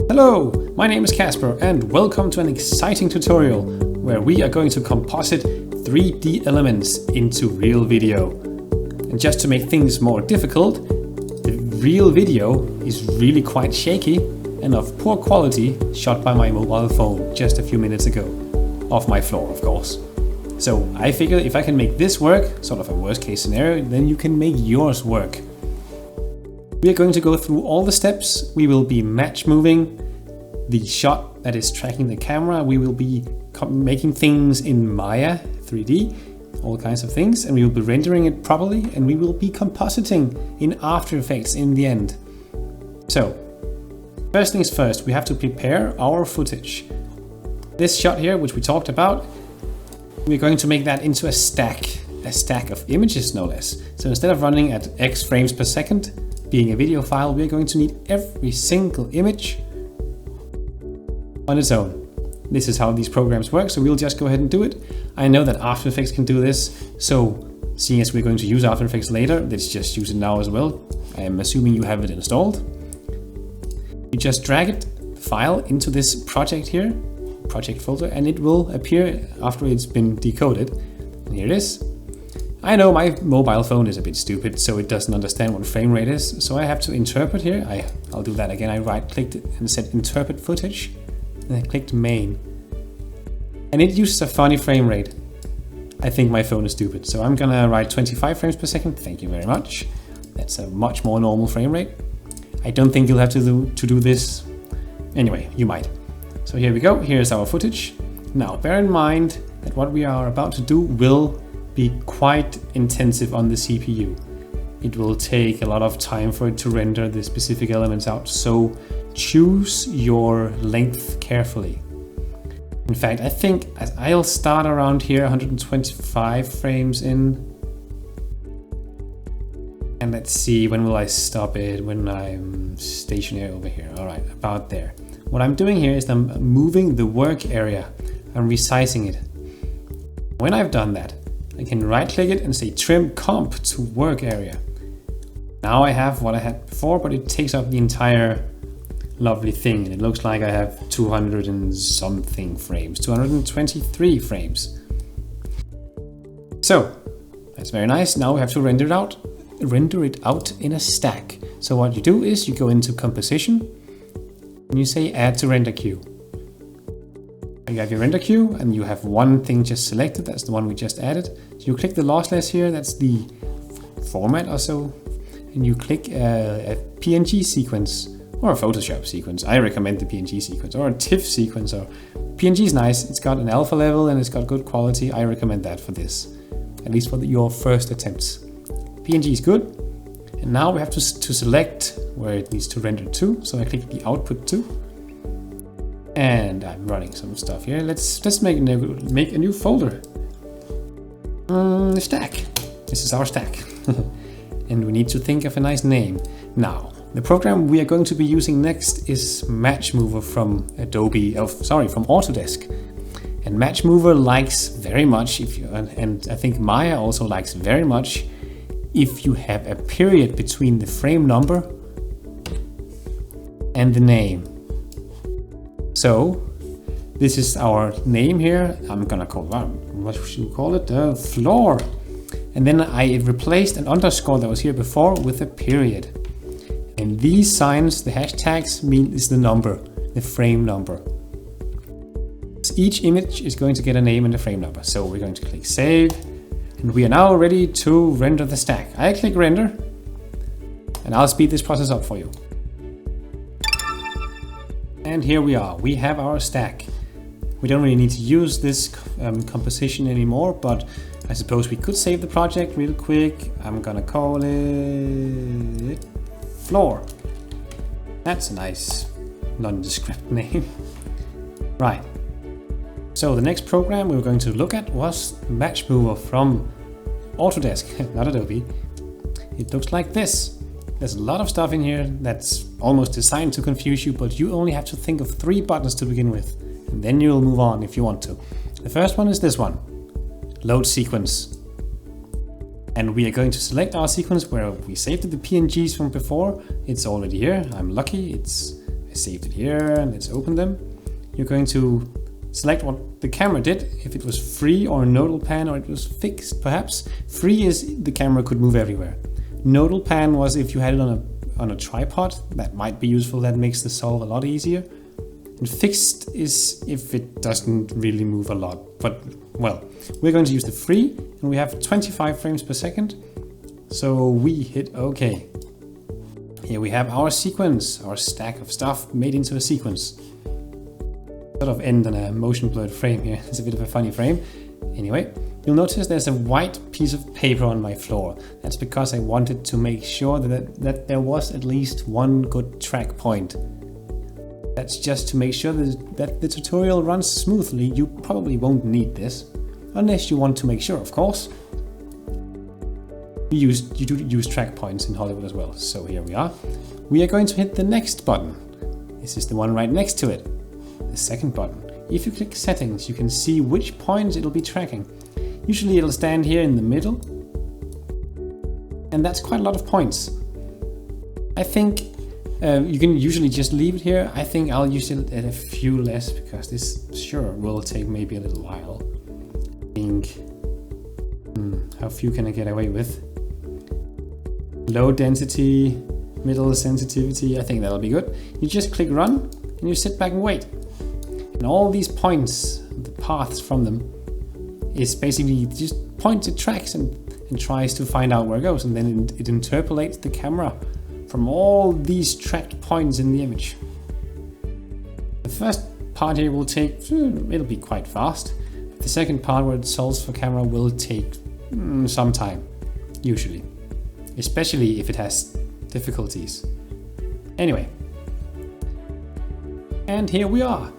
Hello, my name is Casper and welcome to an exciting tutorial where we are going to composite 3D elements into real video. And just to make things more difficult, the real video is really quite shaky and of poor quality, shot by my mobile phone just a few minutes ago. Off my floor, of course. So I figured if I can make this work, sort of a worst case scenario, then you can make yours work. We are going to go through all the steps. We will be match moving the shot that is tracking the camera. We will be making things in Maya 3D, all kinds of things, and we will be rendering it properly, and we will be compositing in After Effects in the end. So, first things first, we have to prepare our footage. This shot here, which we talked about, we're going to make that into a stack of images, no less. So instead of running at X frames per second, being a video file, we're going to need every single image on its own. This is how these programs work, so we'll just go ahead and do it. I know that After Effects can do this, so seeing as we're going to use After Effects later, let's just use it now as well. I am assuming you have it installed. You just drag it, the file, into this project here, project folder, and it will appear after it's been decoded. And here it is. I know my mobile phone is a bit stupid, so it doesn't understand what frame rate is, so I have to interpret here. I'll do that again. I right-clicked it and said interpret footage, and I clicked main. And it uses a funny frame rate. I think my phone is stupid, so I'm gonna write 25 frames per second. Thank you very much. That's a much more normal frame rate. I don't think you'll have to do this. Anyway, you might. So here we go. Here's our footage. Now, bear in mind that what we are about to do will be quite intensive on the CPU. It will take a lot of time for it to render the specific elements out, so choose your length carefully. In fact, I think I'll start around here, 125 frames in. And let's see, when will I stop it? When I'm stationary over here. All right, about there. What I'm doing here is I'm moving the work area. I'm resizing it. When I've done that, I can right click it and say trim comp to work area. Now I have what I had before, but it takes up the entire lovely thing, and it looks like I have 200 and something frames, 223 frames. So that's very nice. Now we have to render it out in a stack. So what you do is you go into composition and you say add to render queue. You have your render queue and you have one thing just selected. That's the one we just added. So you click the lossless here. That's the format or so. And you click a PNG sequence or a Photoshop sequence. I recommend the PNG sequence or a TIFF sequence. Or PNG is nice. It's got an alpha level and it's got good quality. I recommend that for this, at least for your first attempts. PNG is good. And now we have to select where it needs to render to. So I click the output to. And I'm running some stuff here. Let's make a new folder. Stack. This is our stack. And we need to think of a nice name. Now, the program we are going to be using next is Matchmover from from Autodesk. And Matchmover likes very much, and I think Maya also likes very much, if you have a period between the frame number and the name. So this is our name here. I'm gonna call what should we call it? Floor. And then I replaced an underscore that was here before with a period. And these signs, the hashtags, is the number, the frame number. So each image is going to get a name and a frame number. So we're going to click save. And we are now ready to render the stack. I click render. And I'll speed this process up for you. And here we are, we have our stack. We don't really need to use this composition anymore, but I suppose we could save the project real quick. I'm gonna call it floor. That's a nice nondescript name. Right. So the next program we were going to look at was Matchmover from Autodesk, not Adobe. It looks like this. There's a lot of stuff in here that's almost designed to confuse you, but you only have to think of 3 buttons to begin with, and then you'll move on if you want to. The first one is this one, load sequence. And we are going to select our sequence where we saved the PNGs from before. It's already here. I'm lucky. It's saved it here, and let's open them. You're going to select what the camera did, if it was free or nodal pan, or it was fixed perhaps. Free is the camera could move everywhere. Nodal pan was if you had it on a tripod. That might be useful, that makes the solve a lot easier. And fixed is if it doesn't really move a lot, but well, we're going to use the free, and we have 25 frames per second. So we hit OK. Here we have our sequence, our stack of stuff made into a sequence. Sort of end on a motion blurred frame here. It's a bit of a funny frame. Anyway, you'll notice there's a white piece of paper on my floor. That's because I wanted to make sure that there was at least one good track point. That's just to make sure that the tutorial runs smoothly. You probably won't need this, unless you want to make sure, of course. You do use track points in Hollywood as well. So here we are. We are going to hit the next button. This is the one right next to it. The second button. If you click settings, you can see which points it'll be tracking. Usually it'll stand here in the middle. And that's quite a lot of points. I think you can usually just leave it here. I think I'll use it at a few less because this sure will take maybe a little while. I think, how few can I get away with? Low density, middle sensitivity, I think that'll be good. You just click run and you sit back and wait. And all these points, the paths from them, is basically just points it tracks and tries to find out where it goes, and then it interpolates the camera from all these tracked points in the image. The first part here will take, it'll be quite fast. The second part where it solves for camera will take some time, usually. Especially if it has difficulties. Anyway. And here we are.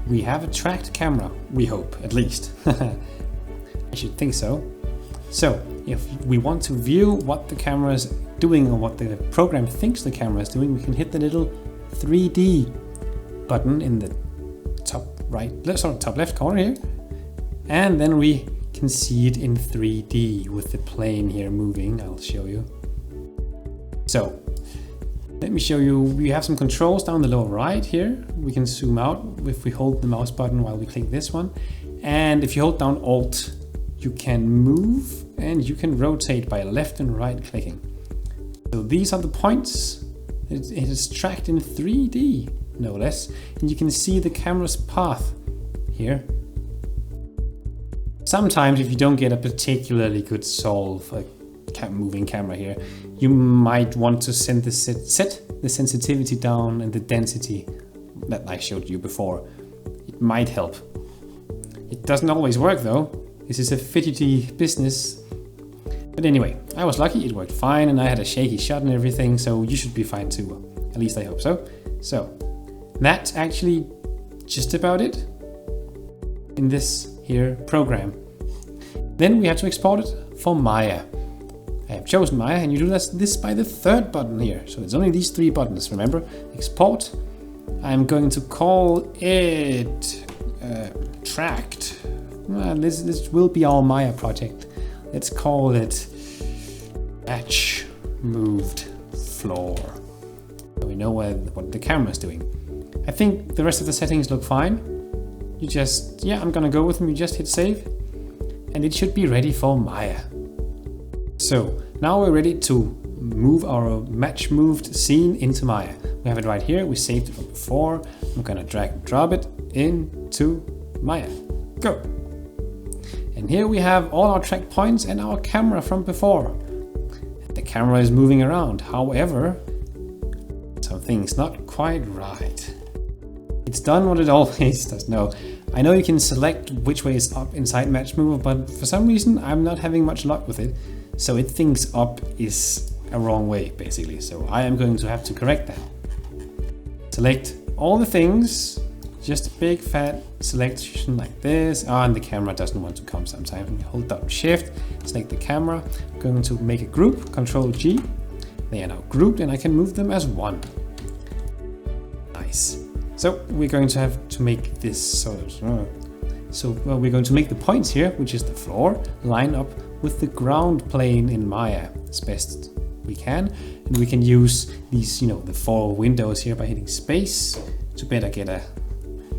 We have a tracked camera, we hope, at least. I should think so. So, if we want to view what the camera is doing or what the program thinks the camera is doing, we can hit the little 3D button in the top right, top left corner here. And then we can see it in 3D with the plane here moving. I'll show you. So, let me show you. We have some controls down the lower right here. We can zoom out if we hold the mouse button while we click this one. And if you hold down Alt, you can move and you can rotate by left and right clicking. So these are the points. It is tracked in 3D, no less. And you can see the camera's path here. Sometimes if you don't get a particularly good solve, a moving camera here, you might want to set the sensitivity down and the density that I showed you before. It might help. It doesn't always work though. This is a fidgety business. But anyway, I was lucky, it worked fine, and I had a shaky shot and everything, so you should be fine too. At least I hope so. So, that's actually just about it in this here program. Then we have to export it for Maya. I have chosen Maya, and you do this by the third button here. So it's only these three buttons, remember? Export. I'm going to call it tracked. This will be our Maya project. Let's call it Match Moved Floor. So we know what the camera is doing. I think the rest of the settings look fine. You just, I'm gonna go with them. You just hit save, and it should be ready for Maya. So now we're ready to move our match moved scene into Maya. We have it right here. We saved it from before. I'm gonna drag and drop it into Maya. Go. And here we have all our track points and our camera from before. The camera is moving around. However, something's not quite right. It's done what it always does. No, I know you can select which way is up inside Matchmover, but for some reason I'm not having much luck with it. So it thinks up is a wrong way, basically. So I am going to have to correct that. Select all the things. Just a big fat selection like this. And the camera doesn't want to come sometimes. Hold down Shift, select the camera. I'm going to make a group, Control G. They are now grouped and I can move them as one. Nice. So we're going to have to make this sort of... we're going to make the points here, which is the floor, line up with the ground plane in Maya as best we can. And we can use these, you know, the 4 windows here by hitting space to better get a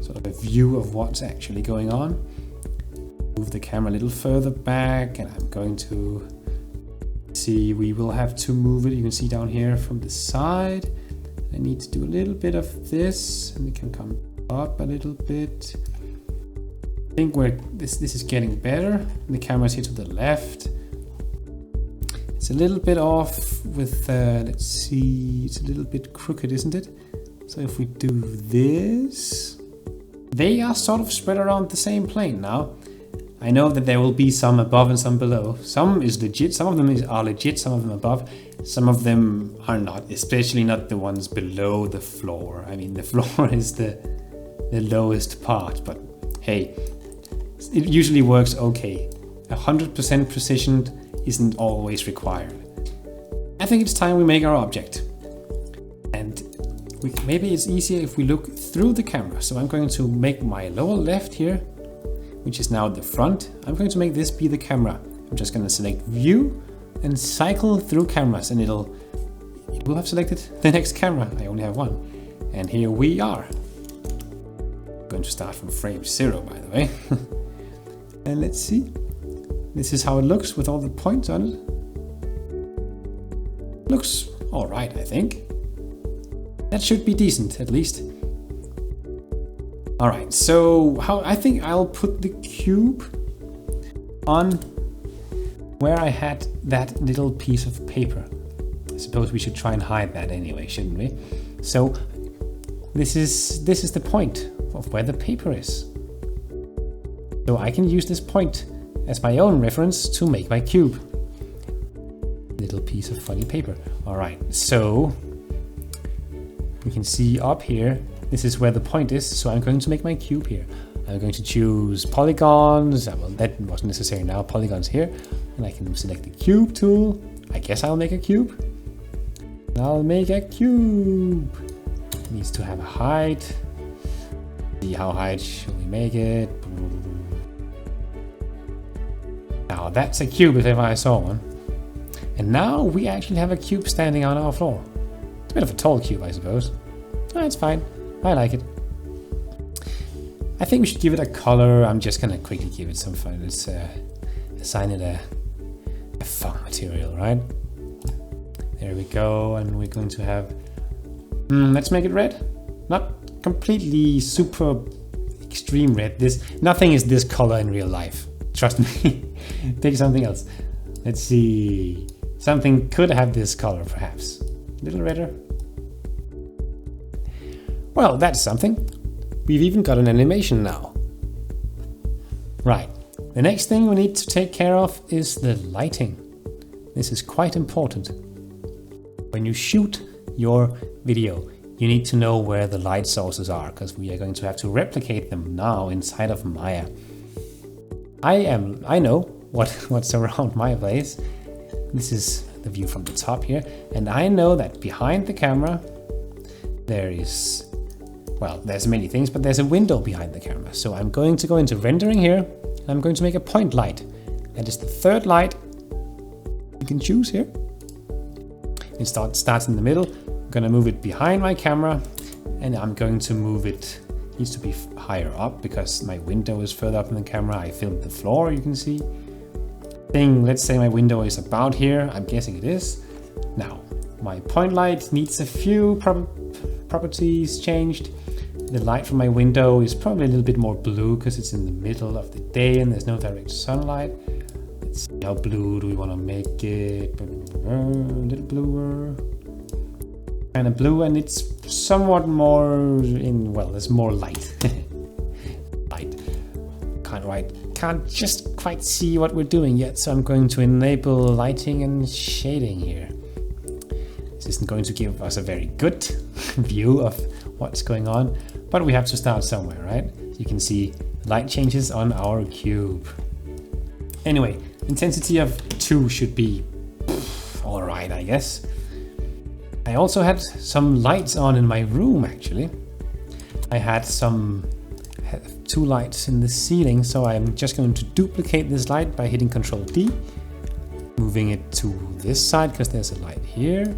sort of a view of what's actually going on. Move the camera a little further back, and I'm going to see, we will have to move it, you can see down here from the side. I need to do a little bit of this, and we can come up a little bit. I think this is getting better. The camera's here to the left. It's a little bit off with, let's see, it's a little bit crooked, isn't it? So if we do this, they are sort of spread around the same plane now. I know that there will be some above and some below. Some is legit, some of them are legit, some of them above, some of them are not, especially not the ones below the floor. I mean, the floor is the lowest part, but hey, it usually works okay. 100% precision isn't always required. I think it's time we make our object. And maybe it's easier if we look through the camera. So I'm going to make my lower left here, which is now the front. I'm going to make this be the camera. I'm just going to select view and cycle through cameras, and it will have selected the next camera. I only have one. And here we are. I'm going to start from frame 0, by the way. And let's see. This is how it looks with all the points on it. Looks all right, I think. That should be decent, at least. All right, so I think I'll put the cube on where I had that little piece of paper. I suppose we should try and hide that anyway, shouldn't we? So this is the point of where the paper is. So I can use this point as my own reference to make my cube. Little piece of funny paper. All right, so you can see up here, this is where the point is, so I'm going to make my cube here. I'm going to choose polygons. Well, that wasn't necessary now. Polygons here, and I can select the cube tool. I guess I'll make a cube. I'll make a cube. It needs to have a height. See how high should we make it? Now that's a cube if ever I saw one. And now we actually have a cube standing on our floor. It's a bit of a tall cube, I suppose. That's fine. I like it. I think we should give it a color. I'm just gonna quickly give it some fun. Let's assign it a font material, right? There we go, and we're going to have, let's make it red. Not completely super extreme red. Nothing is this color in real life. Trust me. Take something else. Let's see. Something could have this color, perhaps. A little redder. Well, that's something. We've even got an animation now. Right. The next thing we need to take care of is the lighting. This is quite important. When you shoot your video, you need to know where the light sources are, because we are going to have to replicate them now inside of Maya. I know what's around my place. This is the view from the top here, and I know that behind the camera there is, well, there's many things, but there's a window behind the camera. So I'm going to go into rendering here, and I'm going to make a point light. That is the third light you can choose here. It starts in the middle. I'm going to move it behind my camera, and I'm going to move it, needs to be higher up because my window is further up in the camera. I filmed the floor, you can see. Let's say my window is about here. I'm guessing it is. Now, my point light needs a few properties changed. The light from my window is probably a little bit more blue because it's in the middle of the day and there's no direct sunlight. Let's see, how blue do we want to make it? A little bluer. Kind of blue, and it's somewhat more in, well, there's more light. Light. Can't just quite see what we're doing yet, so I'm going to enable lighting and shading here. This isn't going to give us a very good view of what's going on, but we have to start somewhere, right? So you can see light changes on our cube. Anyway, intensity of 2 should be all right, I guess. I also had some lights on in my room, actually. I had 2 lights in the ceiling, so I'm just going to duplicate this light by hitting Ctrl D. Moving it to this side because there's a light here.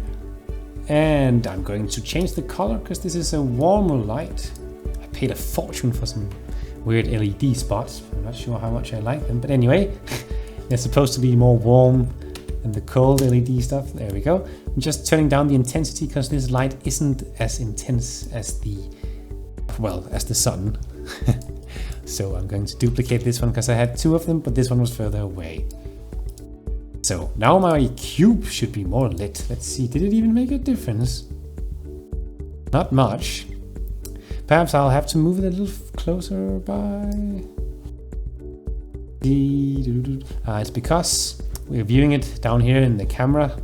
And I'm going to change the color because this is a warmer light. I paid a fortune for some weird LED spots. I'm not sure how much I like them, but anyway, they're supposed to be more warm than the cold LED stuff. There we go. I'm just turning down the intensity because this light isn't as intense as the sun. So I'm going to duplicate this one because I had two of them, but this one was further away. So now my cube should be more lit. Let's see, did it even make a difference? Not much. Perhaps I'll have to move it a little closer by... it's because we're viewing it down here in the camera,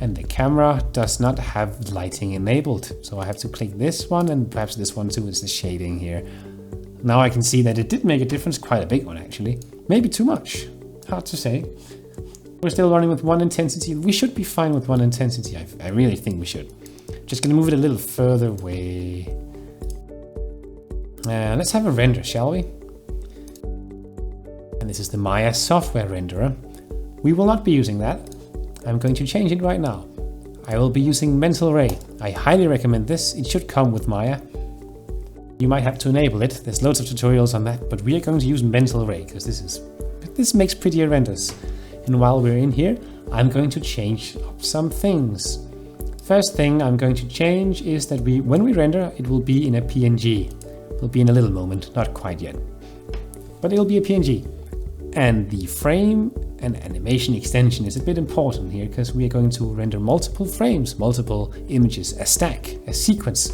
and the camera does not have lighting enabled. So I have to click this one, and perhaps this one too is the shading here. Now I can see that it did make a difference, quite a big one actually. Maybe too much, hard to say. We're still running with one intensity. We should be fine with one intensity. I really think we should. Just gonna move it a little further away. Let's have a render, shall we? And this is the Maya software renderer. We will not be using that. I'm going to change it right now. I will be using Mental Ray. I highly recommend this. It should come with Maya. You might have to enable it. There's loads of tutorials on that, but we are going to use Mental Ray because this makes prettier renders. And while we're in here, I'm going to change up some things. First thing I'm going to change is that when we render, it will be in a PNG. It'll be in a little moment, not quite yet. But it'll be a PNG. And the frame and animation extension is a bit important here because we are going to render multiple frames, multiple images, a stack, a sequence.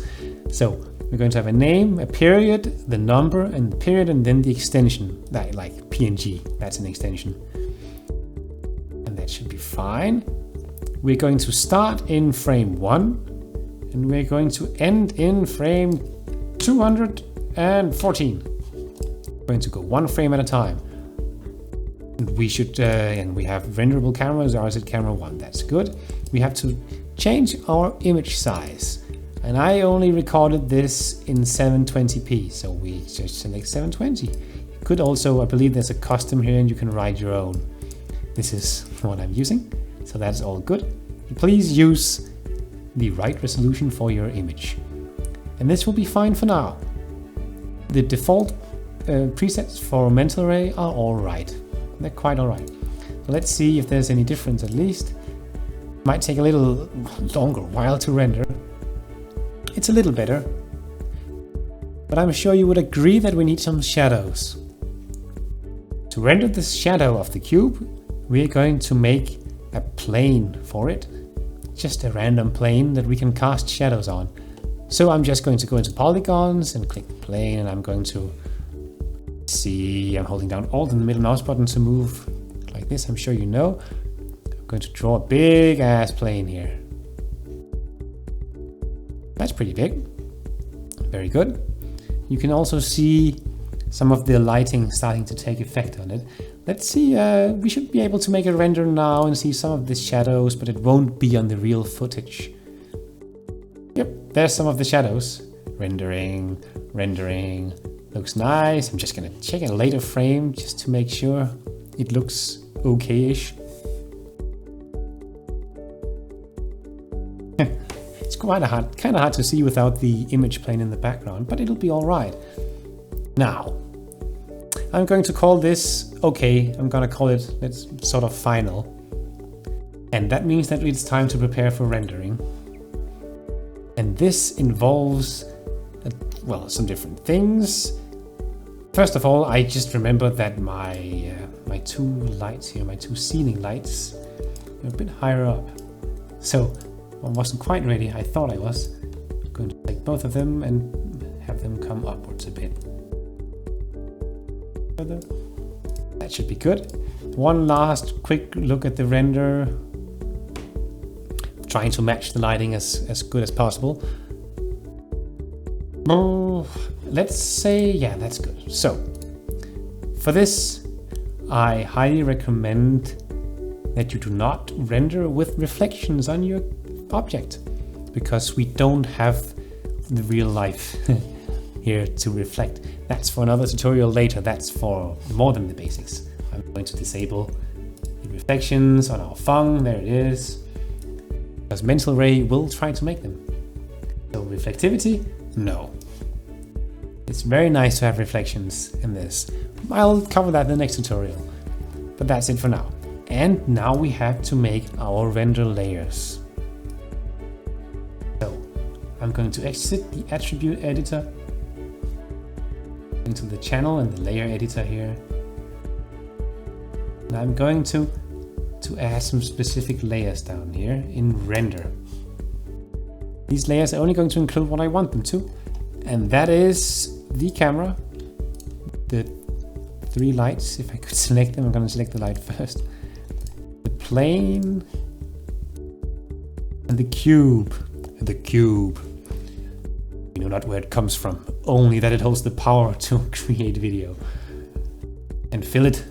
So we're going to have a name, a period, the number and the period, and then the extension, like PNG, that's an extension. And that should be fine. We're going to start in frame 1 and we're going to end in frame 214. We're going to go one frame at a time. And we should, and we have renderable cameras, or is it camera 1? That's good. We have to change our image size. And I only recorded this in 720p, so we just select 720. You could also, I believe there's a custom here and you can write your own. This is what I'm using, so that's all good. Please use the right resolution for your image. And this will be fine for now. The default presets for Mental Ray are all right. They're quite all right. So let's see if there's any difference at least. Might take a little longer while to render. It's a little better. But I'm sure you would agree that we need some shadows. To render the shadow of the cube, we're going to make a plane for it. Just a random plane that we can cast shadows on. So I'm just going to go into polygons and click plane, and I'm going to see, I'm holding down Alt and the middle mouse button to move like this, I'm sure you know. I'm going to draw a big ass plane here. That's pretty big. Very good. You can also see some of the lighting starting to take effect on it. Let's see, we should be able to make a render now and see some of the shadows, but it won't be on the real footage. Yep, there's some of the shadows. Rendering. Looks nice. I'm just gonna check a later frame just to make sure it looks okay-ish. It's kind of hard to see without the image plane in the background, but it'll be all right. Now, I'm going to call this okay. I'm gonna call it, let's sort of final. And that means that it's time to prepare for rendering. And this involves, well, some different things. First of all, I just remembered that my two lights here, my two ceiling lights, are a bit higher up. So I wasn't quite ready. I thought I was. I'm going to take both of them and have them come upwards a bit. That should be good. One last quick look at the render. Trying to match the lighting as good as possible. Let's say, yeah, that's good. So, for this, I highly recommend that you do not render with reflections on your object, because we don't have the real life here to reflect. That's for another tutorial later. That's for more than the basics. I'm going to disable the reflections on our Fung, there it is. Because Mental Ray will try to make them. So reflectivity, no. It's very nice to have reflections in this. I'll cover that in the next tutorial. But that's it for now. And now we have to make our render layers. So I'm going to exit the attribute editor into the channel and the layer editor here. And I'm going to add some specific layers down here in render. These layers are only going to include what I want them to, and that is the camera, the 3 lights. If I could select them, I'm going to select the light first, the plane, and the cube. You know not where it comes from, only that it holds the power to create video and fill it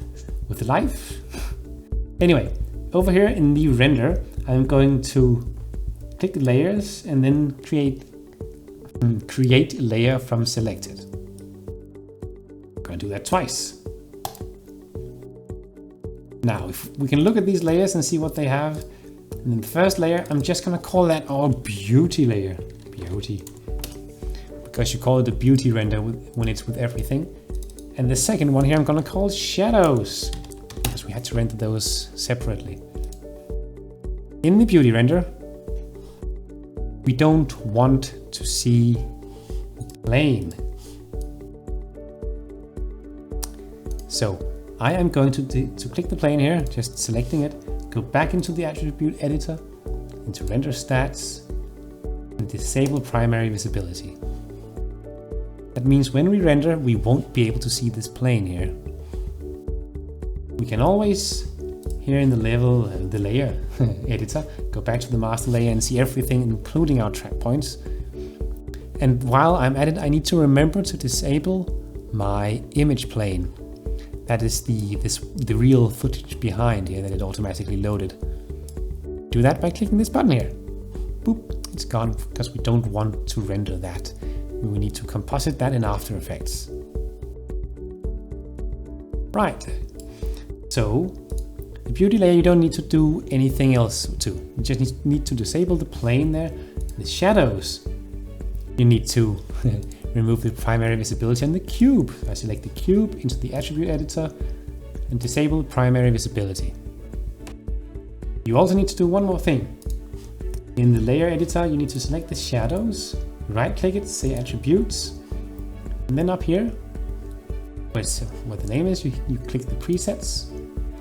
with life. Anyway, over here in the render, I'm going to click layers and then create layer from selected. I'm going to do that twice. Now, if we can look at these layers and see what they have. And in the first layer, I'm just going to call that our beauty layer. Beauty. Because you call it a beauty render when it's with everything. And the second one here, I'm going to call shadows. Because we had to render those separately. In the beauty render, we don't want to see the plane. So I am going to click the plane here, just selecting it, go back into the attribute editor, into render stats, and disable primary visibility. That means when we render, we won't be able to see this plane here. We can always, here in the layer editor, go back to the master layer and see everything, including our track points. And while I'm at it, I need to remember to disable my image plane. That is the real footage behind here that it automatically loaded. Do that by clicking this button here. Boop, it's gone because we don't want to render that. We need to composite that in After Effects. Right. So the beauty layer, you don't need to do anything else to. You just need to disable the plane there. The shadows, you need to remove the primary visibility and the cube. I select the cube into the attribute editor and disable primary visibility. You also need to do one more thing. In the layer editor, you need to select the shadows, right click it, say attributes, and then up here, where the name is, you click the presets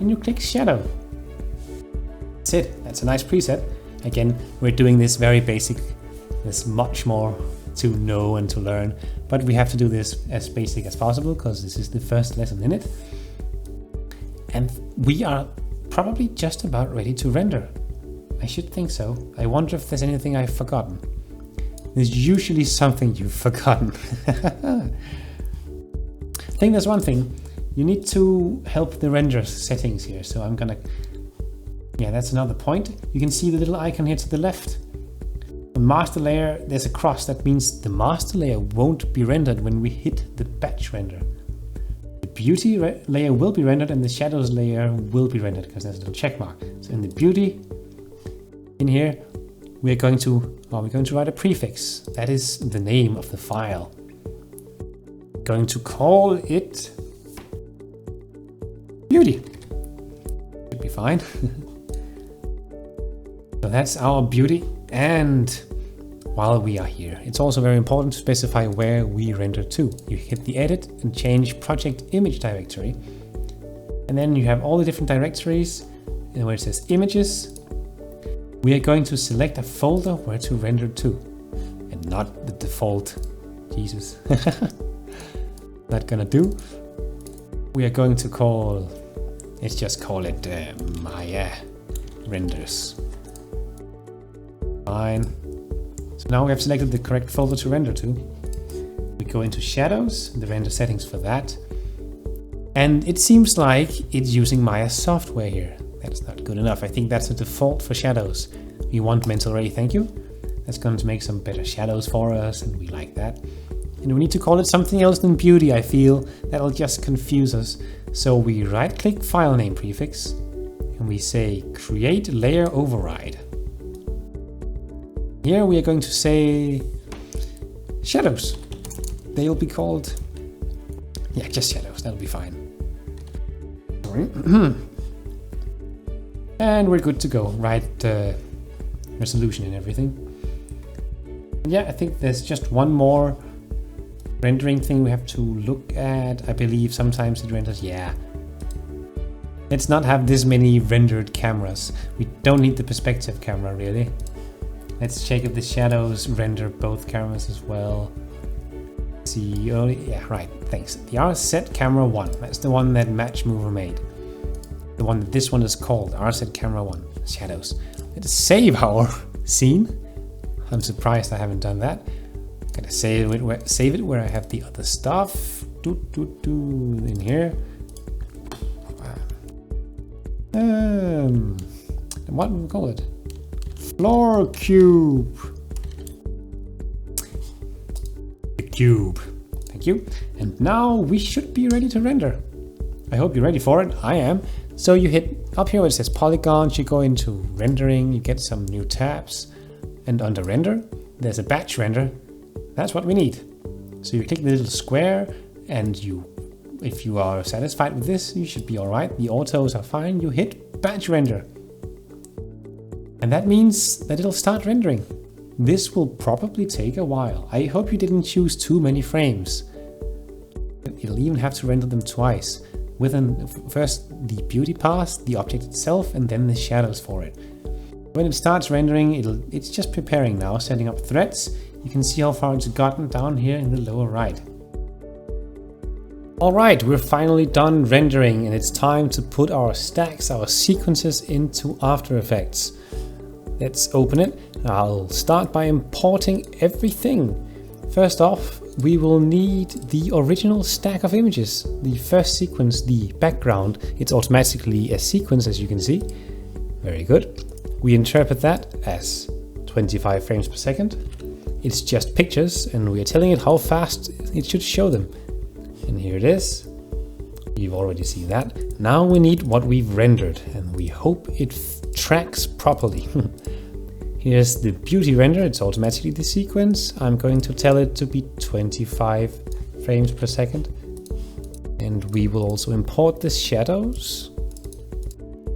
and you click shadow. That's it. That's a nice preset. Again, we're doing this very basic. There's much more to know and to learn, but we have to do this as basic as possible because this is the first lesson in it. And we are probably just about ready to render. I should think so. I wonder if there's anything I've forgotten. There's usually something you've forgotten. I think there's one thing. You need to help the render settings here. So I'm gonna, yeah, that's another point. You can see the little icon here to the left. On master layer, there's a cross. That means the master layer won't be rendered when we hit the batch render. The beauty layer will be rendered and the shadows layer will be rendered because there's a little check mark. So in the beauty, in here, we're going to write a prefix. That is the name of the file. Going to call it beauty. Should be fine. So that's our beauty. And while we are here, it's also very important to specify where we render to. You hit the edit and change project image directory. And then you have all the different directories, and where it says images, we are going to select a folder where to render to, and not the default. Jesus. Not gonna do. We are going to let's just call it Maya renders. Fine. So now we have selected the correct folder to render to. We go into shadows, the render settings for that. And it seems like it's using Maya software here. That's not good enough. I think that's a default for shadows. We want Mental Ray, thank you. That's going to make some better shadows for us, and we like that. And we need to call it something else than beauty, I feel. That'll just confuse us. So we right-click file name prefix. and we say create layer override. Here we are going to say shadows. They'll be called, yeah, just shadows, that'll be fine. And we're good to go, right resolution and everything. Yeah, I think there's just one more rendering thing we have to look at. I believe sometimes it renders, yeah. Let's not have this many rendered cameras. We don't need the perspective camera really. Let's check if the shadows render both cameras as well. See, oh yeah, right, thanks. The RZ Camera 1, that's the one that Matchmover made. The one that this one is called, RZ Camera 1, shadows. Let's save our scene. I'm surprised I haven't done that. Gotta save it where I have the other stuff. In here. What do we call it? Floor cube. The cube. Thank you. And now we should be ready to render. I hope you're ready for it. I am. So you hit up here where it says polygons, you go into rendering, you get some new tabs, and under render, there's a batch render. That's what we need. So you click the little square, and if you are satisfied with this, you should be all right. The autos are fine. You hit batch render. And that means that it'll start rendering. This will probably take a while. I hope you didn't choose too many frames. It'll even have to render them twice. First the beauty path, the object itself, and then the shadows for it. When it starts rendering, it's just preparing now, setting up threads. You can see how far it's gotten down here in the lower right. Alright, we're finally done rendering, and it's time to put our stacks, our sequences into After Effects. Let's open it. I'll start by importing everything. First off, we will need the original stack of images. The first sequence, the background, it's automatically a sequence, as you can see. Very good. We interpret that as 25 frames per second. It's just pictures, and we are telling it how fast it should show them. And here it is. You've already seen that. Now we need what we've rendered, and we hope it tracks properly. Here's the beauty render, it's automatically the sequence. I'm going to tell it to be 25 frames per second. And we will also import the shadows.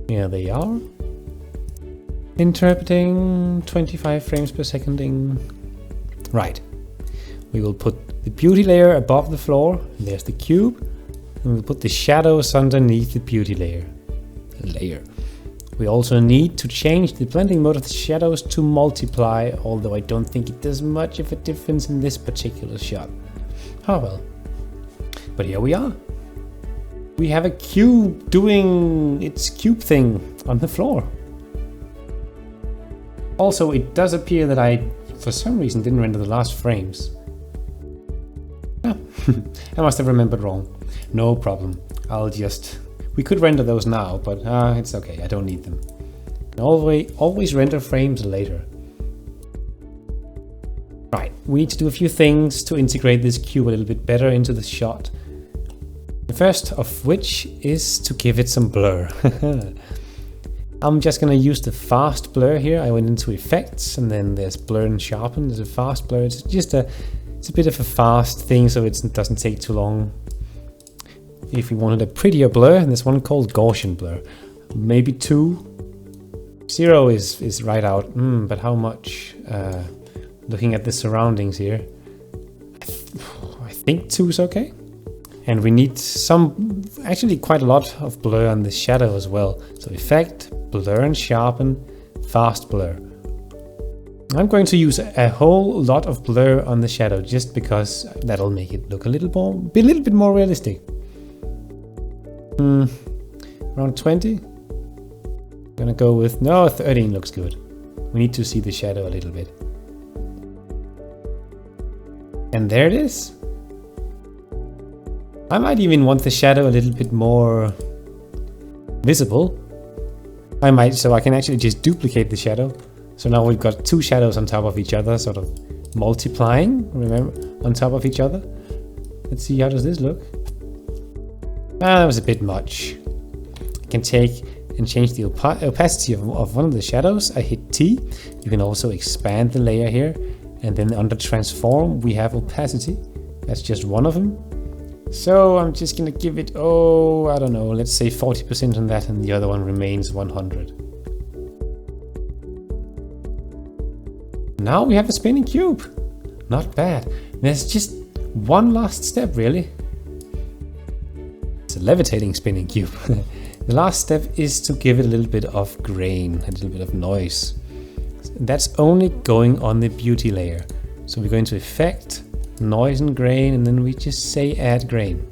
Here they are. Interpreting 25 frames per second. Right. We will put the beauty layer above the floor. There's the cube. And we'll put the shadows underneath the beauty layer. We also need to change the blending mode of the shadows to multiply, although I don't think it does much of a difference in this particular shot. Oh well. But here we are. We have a cube doing its cube thing on the floor. Also, it does appear that I, for some reason, didn't render the last frames. Ah, I must have remembered wrong. No problem. We could render those now, but it's okay, I don't need them. Always render frames later. Right, we need to do a few things to integrate this cube a little bit better into the shot. The first of which is to give it some blur. I'm just gonna use the fast blur here. I went into effects, and then there's blur and sharpen. There's a fast blur. It's a bit of a fast thing, so it doesn't take too long. If we wanted a prettier blur, and there's one called Gaussian blur. Maybe 2. 0 is right out, but how much? Looking at the surroundings here, I think 2 is okay. And we need actually quite a lot of blur on the shadow as well. So effect, blur and sharpen, fast blur. I'm going to use a whole lot of blur on the shadow just because that'll make it look a little bit more realistic. Around 20. I'm gonna go with, no, 13 looks good. We need to see the shadow a little bit. And there it is. I might even want the shadow a little bit more visible. So I can actually just duplicate the shadow. So now we've got 2 shadows on top of each other, sort of multiplying, remember, on top of each other. Let's see, how does this look? That was a bit much. I can take and change the opacity of one of the shadows, I hit T. You can also expand the layer here, and then under transform we have opacity. That's just one of them. So I'm just gonna give it, I don't know, let's say 40% on that, and the other one remains 100. Now we have a spinning cube. Not bad. There's just one last step really. It's a levitating spinning cube. The last step is to give it a little bit of grain, a little bit of noise. That's only going on the beauty layer. So we go into Effect, Noise and Grain, and then we just say Add Grain.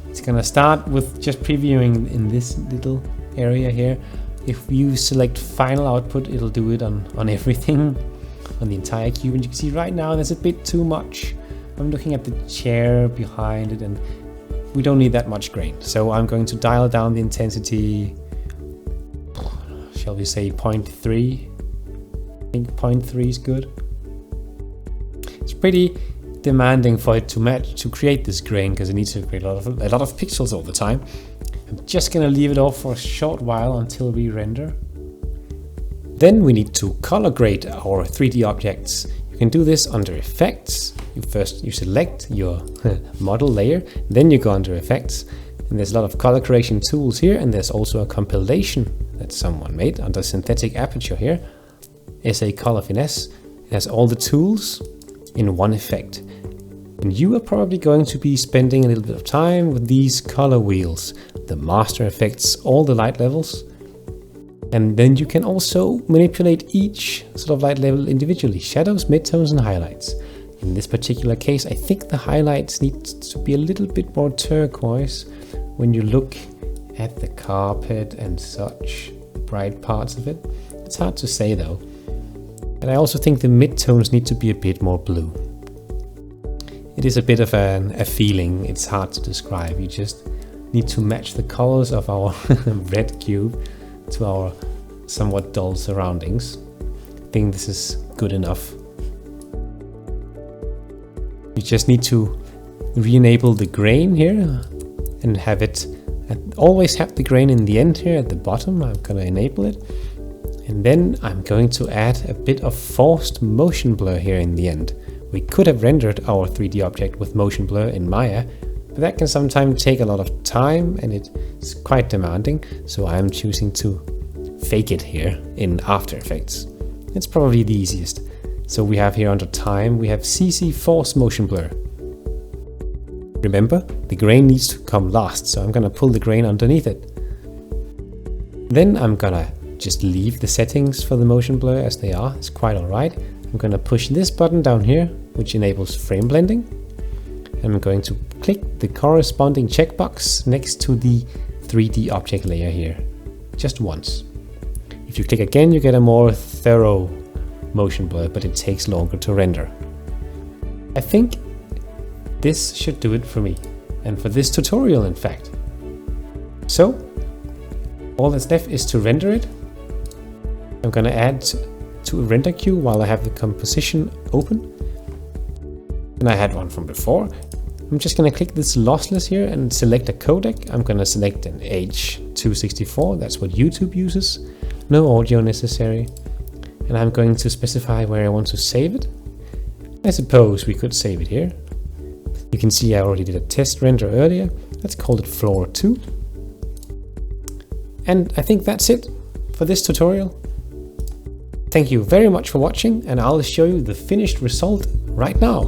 It's gonna start with just previewing in this little area here. If you select Final Output, it'll do it on everything, on the entire cube. And you can see right now there's a bit too much. I'm looking at the chair behind it, and we don't need that much grain. So I'm going to dial down the intensity, shall we say 0.3? I think 0.3 is good. It's pretty demanding for it to match, to create this grain, because it needs to create a lot of pixels all the time. I'm just gonna leave it off for a short while until we render. Then we need to color grade our 3D objects. You can do this under Effects. You select your model layer, then you go under Effects, and there's a lot of color correction tools here, and there's also a compilation that someone made under Synthetic Aperture here. SA Color Finesse. It has all the tools in one effect. And you are probably going to be spending a little bit of time with these color wheels, the master effects, all the light levels. And then you can also manipulate each sort of light level individually, shadows, midtones and highlights. In this particular case, I think the highlights need to be a little bit more turquoise when you look at the carpet and such, bright parts of it. It's hard to say though. And I also think the midtones need to be a bit more blue. It is a bit of a feeling, it's hard to describe. You just need to match the colors of our red cube to our somewhat dull surroundings. I think this is good enough. You just need to re-enable the grain here and have it, always have the grain in the end here at the bottom. I'm gonna enable it. And then I'm going to add a bit of forced motion blur here in the end. We could have rendered our 3D object with motion blur in Maya, but that can sometimes take a lot of time and it's quite demanding. So I'm choosing to fake it here in After Effects. It's probably the easiest. So we have here under time, we have CC Force Motion Blur. Remember, the grain needs to come last, so I'm gonna pull the grain underneath it. Then I'm gonna just leave the settings for the motion blur as they are. It's quite alright. I'm gonna push this button down here, which enables frame blending. And I'm going to click the corresponding checkbox next to the 3D object layer here, just once. If you click again, you get a more thorough motion blur, but it takes longer to render. I think this should do it for me, and for this tutorial in fact. So, all that's left is to render it. I'm gonna add to a render queue while I have the composition open. And I had one from before. I'm just gonna click this lossless here and select a codec. I'm gonna select an H.264, that's what YouTube uses. No audio necessary. And I'm going to specify where I want to save it. I suppose we could save it here. You can see I already did a test render earlier. Let's call it floor 2. And I think that's it for this tutorial. Thank you very much for watching, and I'll show you the finished result right now.